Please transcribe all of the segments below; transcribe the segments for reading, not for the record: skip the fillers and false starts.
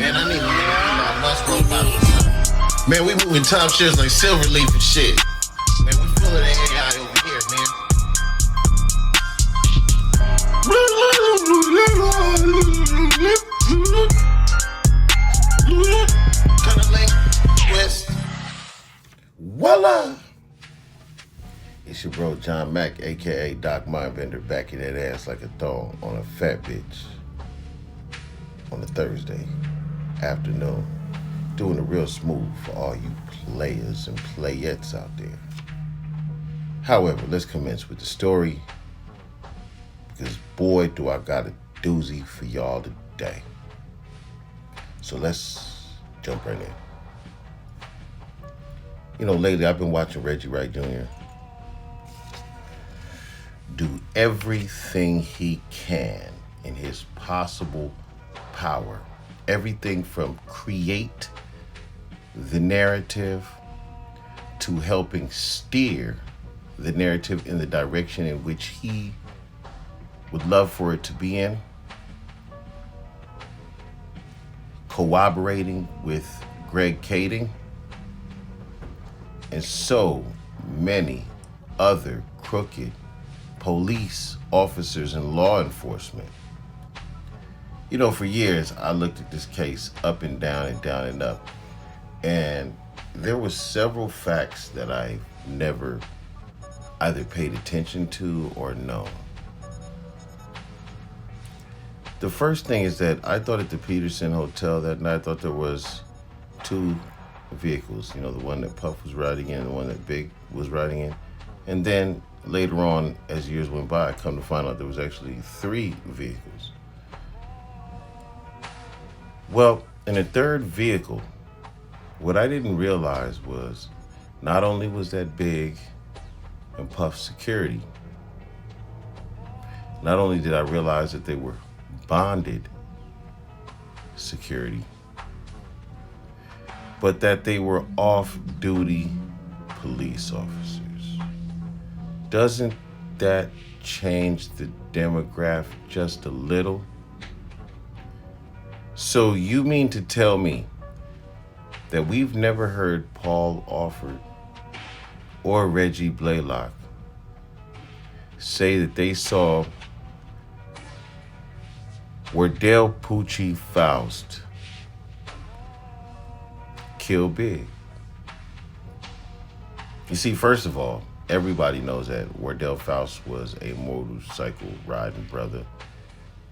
Man, I need my bus roll about. Man, we moving top shits like Silverleaf and shit. Man, we full of the AI over here, man. Kind of link, twist. Voila! It's your bro John Mack, aka Doc Mindbender, back in that ass like a thong on a fat bitch on a Thursday afternoon, doing it real smooth for all you players and playettes out there. However, let's commence with the story, because boy do I got a doozy for y'all today. So let's jump right in. You know, lately I've been watching Reggie Wright Jr. do everything he can in his possible power. Everything from create the narrative to helping steer the narrative in the direction in which he would love for it to be in. Cooperating with Greg Kading and so many other crooked police officers and law enforcement. You know, for years I looked at this case up and down and down and up, and there were several facts that I never either paid attention to or known. The first thing is that I thought at the Peterson Hotel that night, I thought there was two vehicles, you know, the one that Puff was riding in and the one that Big was riding in. And then later on, as years went by, I come to find out there was actually three vehicles. Well, in the third vehicle, what I didn't realize was not only was that Big and Puff security, not only did I realize that they were bonded security, but that they were off-duty police officers. Doesn't that change the demographic just a little? So you mean to tell me that we've never heard Paul Alford or Reggie Blaylock say that they saw Wardell Poochie Faust kill Big? You see, first of all, everybody knows that Wardell Faust was a motorcycle riding brother.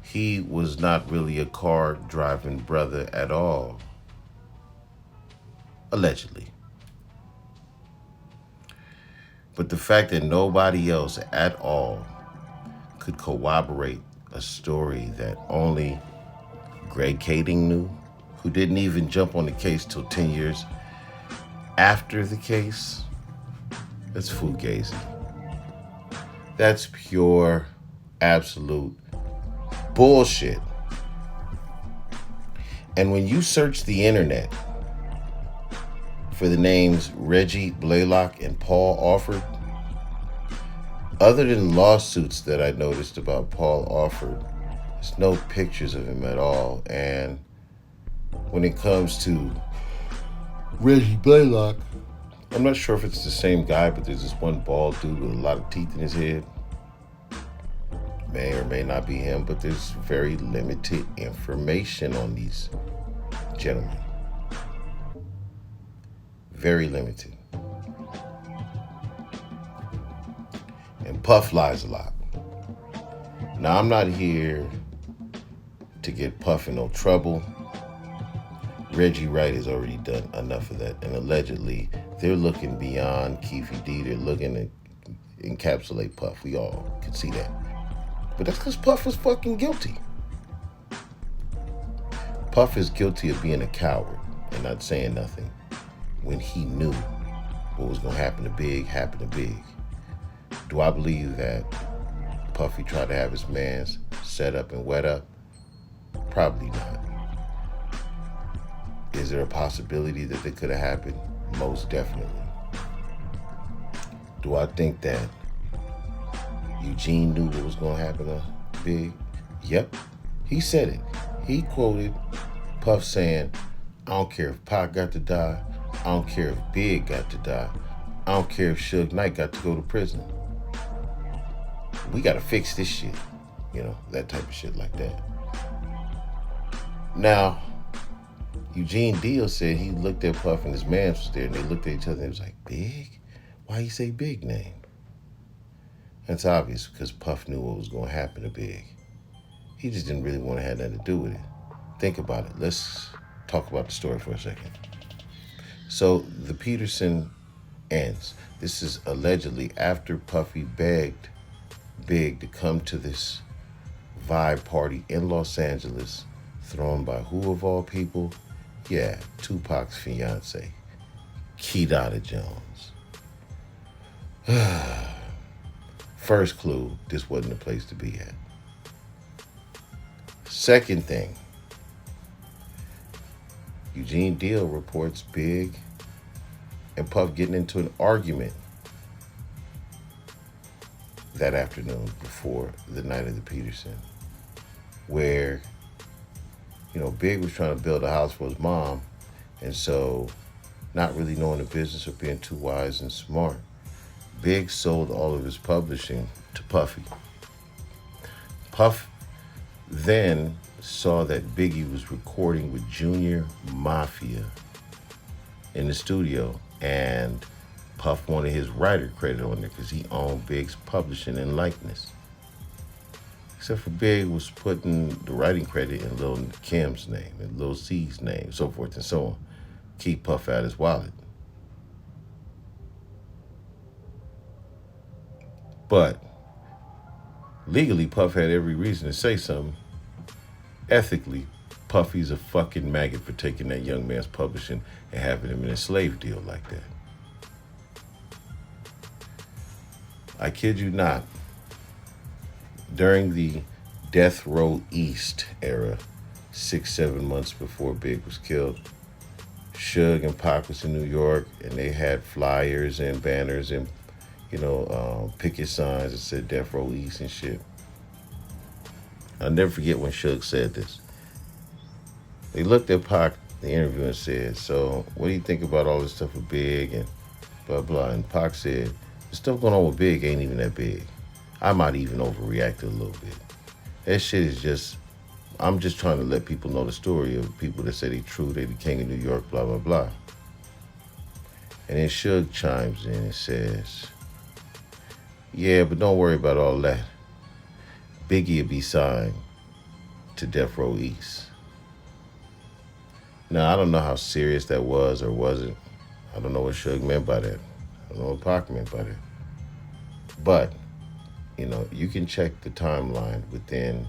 He was not really a car driving brother at all. Allegedly. But the fact that nobody else at all could corroborate a story that only Greg Kading knew, who didn't even jump on the case till 10 years after the case, that's fugazi. That's pure, absolute bullshit. And when you search the internet for the names Reggie Blaylock and Paul Alford, other than lawsuits that I noticed about Paul Alford, there's no pictures of him at all. And when it comes to Reggie Blaylock, I'm not sure if it's the same guy, but there's this one bald dude with a lot of teeth in his head. May or may not be him, but there's very limited information on these gentlemen. Very limited. And Puff lies a lot. Now, I'm not here to get Puff in no trouble. Reggie Wright has already done enough of that. And allegedly, they're looking beyond Keefy D. They're looking to encapsulate Puff. We all can see that. But that's because Puff was fucking guilty. Puff is guilty of being a coward and not saying nothing when he knew what was going to happen to Big happened to Big. Do I believe that Puffy tried to have his mans set up and wet up? Probably not. Is there a possibility that it could have happened? Most definitely. Do I think that Eugene knew what was going to happen to Big? Yep. He said it. He quoted Puff saying, I don't care if Pac got to die. I don't care if Big got to die. I don't care if Suge Knight got to go to prison. We got to fix this shit. You know, that type of shit like that. Now, Eugene Deal said he looked at Puff and his man was there, and they looked at each other and it was like, Big? Why you say Big name? That's obvious because Puff knew what was going to happen to Big. He just didn't really want to have nothing to do with it. Think about it. Let's talk about the story for a second. So the Peterson ends. This is allegedly after Puffy begged Big to come to this vibe party in Los Angeles, thrown by who of all people? Yeah, Tupac's fiance, Kidada Jones. First clue, this wasn't the place to be at. Second thing, Eugene Deal reports Big and Puff getting into an argument that afternoon before the night of the Peterson, where, you know, Big was trying to build a house for his mom, and so not really knowing the business or being too wise and smart, Big sold all of his publishing to Puffy. Puff then saw that Biggie was recording with Junior Mafia in the studio, and Puff wanted his writer credit on there because he owned Big's publishing and likeness. Except for Big was putting the writing credit in Lil Kim's name and Lil C's name, so forth and so on. Keep Puff out his wallet. But legally, Puff had every reason to say something. Ethically, Puffy's a fucking maggot for taking that young man's publishing and having him in a slave deal like that. I kid you not, during the Death Row East era, 6-7 months before Big was killed, Suge and Pac was in New York, and they had flyers and banners and, picket signs that said Death Row East and shit. I'll never forget when Suge said this. They looked at Pac, the interview, and said, so what do you think about all this stuff with Big and blah, blah? And Pac said, the stuff going on with Big ain't even that big. I might even overreact a little bit. That shit is just, I'm just trying to let people know the story of people that say they true, they the king of New York, blah, blah, blah. And then Suge chimes in and says, yeah, but don't worry about all that. Biggie will be signed to Death Row East. Now, I don't know how serious that was or wasn't. I don't know what Suge meant by that. I don't know what Pac meant by that. But, you can check the timeline within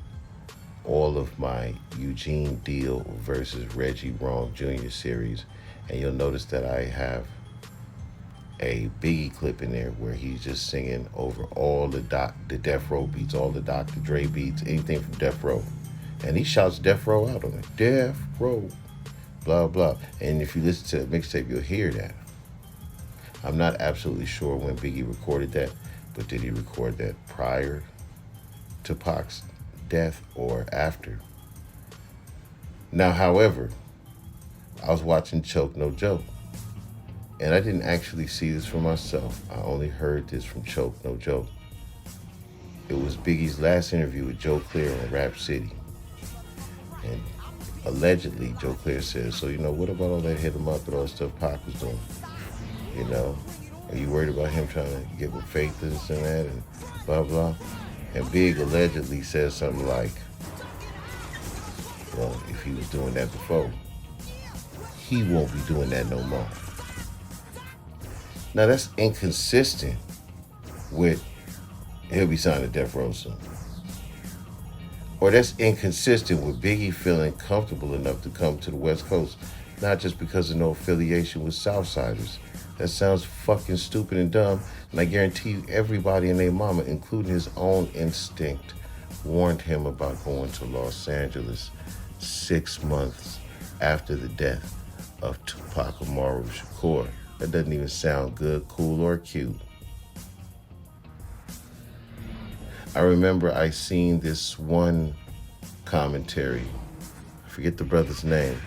all of my Eugene Deal versus Reggie Rome Jr. series, and you'll notice that I have a Biggie clip in there where he's just singing over all the Death Row beats, all the Dr. Dre beats, anything from Death Row. And he shouts Death Row out on it. Death Row, blah, blah. And if you listen to the mixtape, you'll hear that. I'm not absolutely sure when Biggie recorded that, but did he record that prior to Pac's death or after? Now, however, I was watching Choke No Joke, and I didn't actually see this for myself. I only heard this from Choke No Joke. It was Biggie's last interview with Joe Clear on Rap City. And allegedly, Joe Clear says, so, what about all that hit him up and all the stuff Pac was doing? Are you worried about him trying to get with Faith and this and that and blah, blah? And Big allegedly says something like, well, if he was doing that before, he won't be doing that no more. Now, that's inconsistent with he'll be signed to Death Row soon. Or that's inconsistent with Biggie feeling comfortable enough to come to the West Coast, not just because of no affiliation with Southsiders. That sounds fucking stupid and dumb, and I guarantee you everybody and their mama, including his own instinct, warned him about going to Los Angeles 6 months after the death of Tupac Amaru Shakur. That doesn't even sound good, cool, or cute. I remember I seen this one commentary, I forget the brother's name,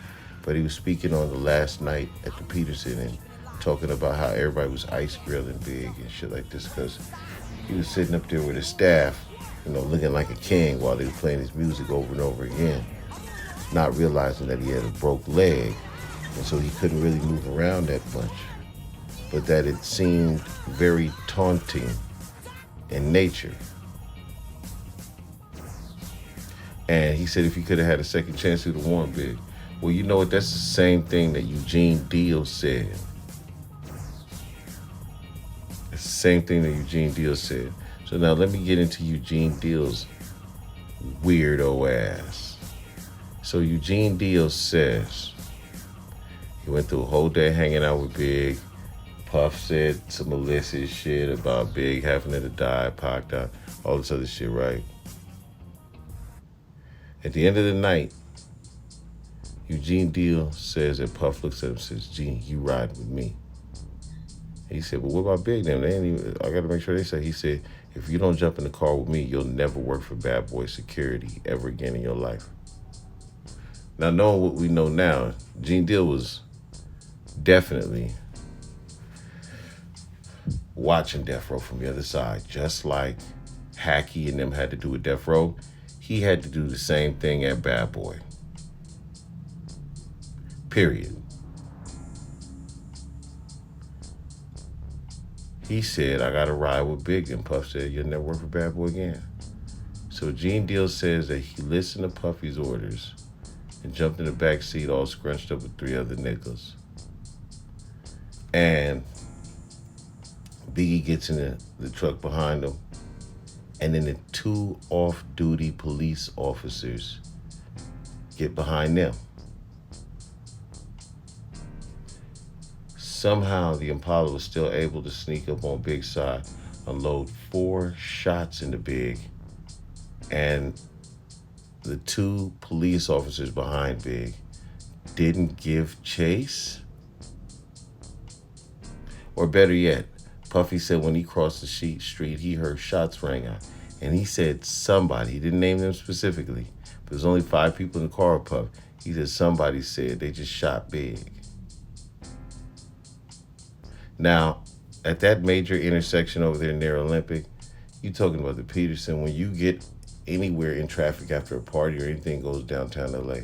But he was speaking on the last night at the Peterson and talking about how everybody was ice grilling Big and shit like this because he was sitting up there with his staff, looking like a king while they were playing his music over and over again, not realizing that he had a broke leg, and so he couldn't really move around that much. But that it seemed very taunting in nature. And he said if he could have had a second chance, he would have won Big. Well, you know what? That's the same thing that Eugene Deal said. It's the same thing that Eugene Deal said. So now let me get into Eugene Deal's weirdo ass. So Eugene Deal says he went through a whole day hanging out with Big. Puff said some malicious shit about Big having to die, Pac died, all this other shit, right? At the end of the night, Eugene Deal says that Puff looks at him and says, Gene, you ride with me. And he said, well, what about Big then? They ain't even, I got to make sure they say. He said, if you don't jump in the car with me, you'll never work for Bad Boy Security ever again in your life. Now, knowing what we know now, Gene Deal was definitely watching Death Row from the other side, just like Hackey and them had to do with Death Row. He had to do the same thing at Bad Boy. Period. He said, I got to ride with Big, and Puff said, you'll never work for Bad Boy again. So Gene Deal says that he listened to Puffy's orders and jumped in the back seat all scrunched up with 3 other niggas. And Biggie gets in the truck behind him, and then the 2 off-duty police officers get behind them. Somehow the Impala was still able to sneak up on Big's side, unload 4 shots into Big, and the 2 police officers behind Big didn't give chase. Or better yet, Puffy said when he crossed the street, he heard shots rang out. And he said somebody, he didn't name them specifically, but there's only 5 people in the car with Puff. He said somebody said they just shot Big. Now, at that major intersection over there near Olympic, you talking about the Peterson, when you get anywhere in traffic after a party or anything goes downtown LA,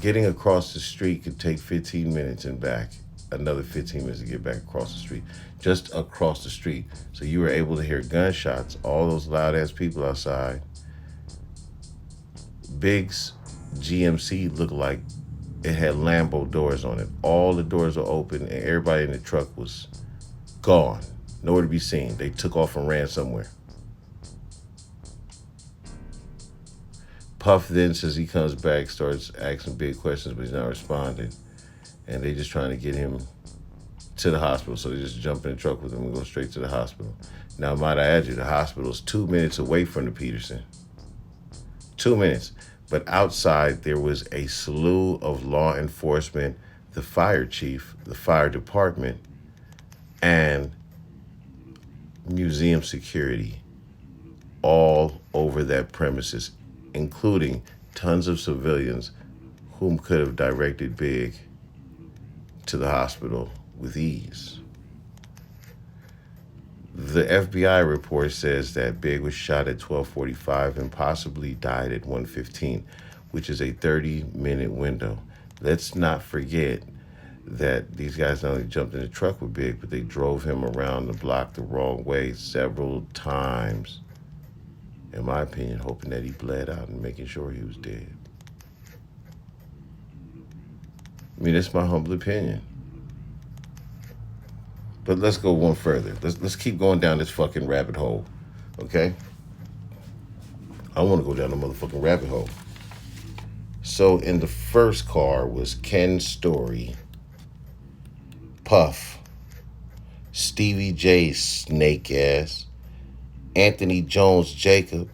getting across the street could take 15 minutes and back, another 15 minutes to get back across the street, just across the street. So you were able to hear gunshots, all those loud ass people outside. Big's GMC looked like it had Lambo doors on it. All the doors were open and everybody in the truck was gone, nowhere to be seen. They took off and ran somewhere. Puff then says he comes back, starts asking Big questions, but he's not responding. And they just trying to get him to the hospital. So they just jump in the truck with him and go straight to the hospital. Now, might I add you, the hospital is 2 minutes away from the Peterson. 2 minutes. But outside, there was a slew of law enforcement, the fire chief, the fire department, and museum security all over that premises, including tons of civilians whom could have directed Big to the hospital with ease. The FBI report says that Big was shot at 12:45 and possibly died at 1:15, which is a 30-minute window. Let's not forget that these guys not only jumped in the truck with Big, but they drove him around the block the wrong way several times, in my opinion, hoping that he bled out and making sure he was dead. I mean, that's my humble opinion. But let's go one further. Let's keep going down this fucking rabbit hole, okay? I want to go down the motherfucking rabbit hole. So in the first car was Ken Story, Puff, Stevie J Snake Ass, Anthony Jones Jacob,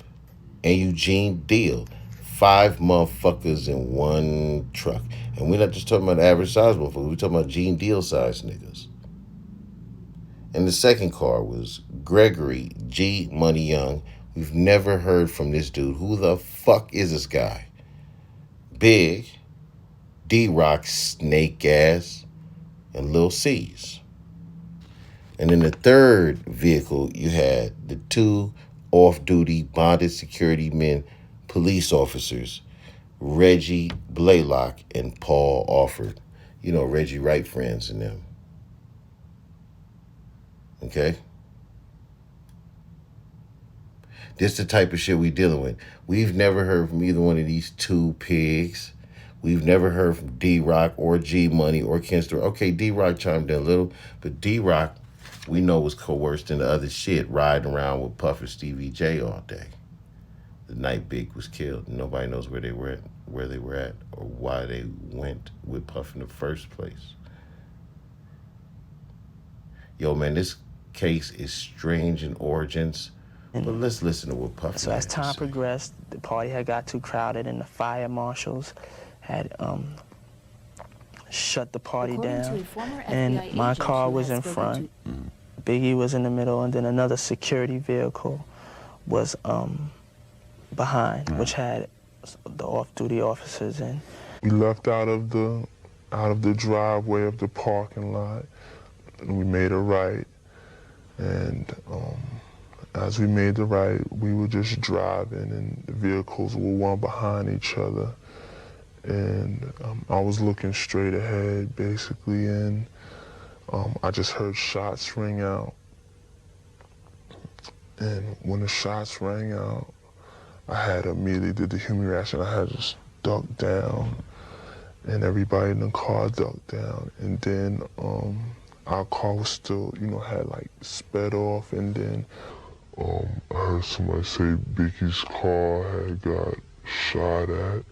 and Eugene Deal. 5 motherfuckers in one truck. And we're not just talking about average size motherfuckers. We're talking about Gene Deal size niggas. And the second car was Gregory G. Money Young. We've never heard from this dude. Who the fuck is this guy? Big, D-Rock, Snake Ass, and Lil C's. And in the third vehicle, you had the two off-duty bonded security men, police officers, Reggie Blaylock and Paul Alford. You know, Reggie Wright friends and them. Okay? This the type of shit we dealing with. We've never heard from either one of these two pigs. We've never heard from D-Rock or G-Money or Kenster. Okay, D-Rock chimed in a little, but D-Rock, we know, was coerced into other shit, riding around with Puff and Stevie J all day. The night Big was killed. Nobody knows where they were at, or why they went with Puff in the first place. Yo, man, this case is strange in origins, but let's listen to what Puff. So as time progressed, the party had got too crowded, and the fire marshals had shut the party down. And my car was in front, Biggie was in the middle, and then another security vehicle was behind, which had the off-duty officers in. We left out of the driveway of the parking lot, and we made a right. And as we made the right, we were just driving, and the vehicles were one behind each other. And I was looking straight ahead, basically, and I just heard shots ring out. And when the shots rang out, I had immediately did the human reaction. I had just ducked down, and everybody in the car ducked down. And then our car was still, had like sped off, and then I heard somebody say Biggie's car had got shot at.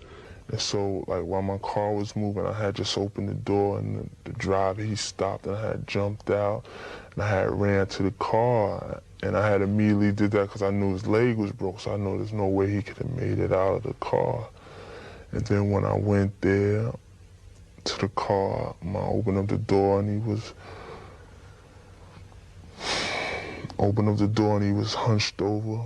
And so, like, while my car was moving, I had just opened the door, and the driver, he stopped, and I had jumped out, and I had ran to the car, and I had immediately did that because I knew his leg was broke, so I know there's no way he could have made it out of the car. And then when I went there to the car, I opened up the door, and he was hunched over,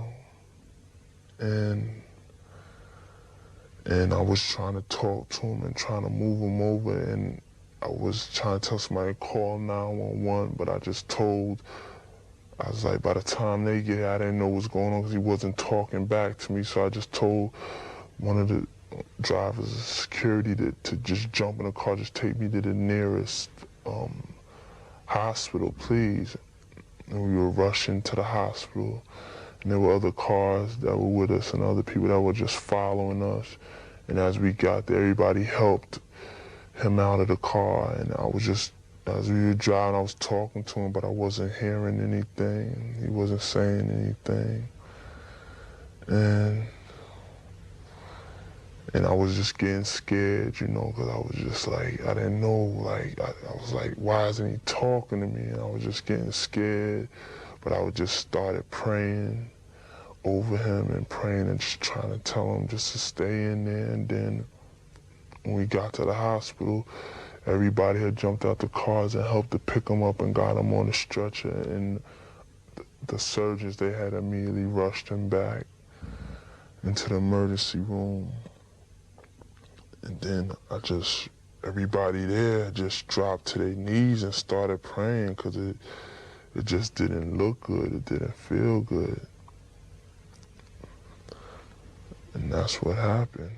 and I was trying to talk to him and trying to move him over, and I was trying to tell somebody to call 911, but I was like, by the time they get here, I didn't know what was going on because he wasn't talking back to me, so I just told one of the drivers of security to just jump in the car, just take me to the nearest hospital, please. And we were rushing to the hospital. And there were other cars that were with us and other people that were just following us. And as we got there, everybody helped him out of the car. And I was just, as we were driving, I was talking to him, but I wasn't hearing anything. He wasn't saying anything. And I was just getting scared, because I was just like, I didn't know, like, I was like, why isn't he talking to me? And I was just getting scared, but I would just started praying over him and praying and just trying to tell him just to stay in there. And then when we got to the hospital, everybody had jumped out the cars and helped to pick him up and got him on the stretcher. And the surgeons, they had immediately rushed him back into the emergency room. And then everybody there just dropped to their knees and started praying because it just didn't look good. It didn't feel good. And that's what happened.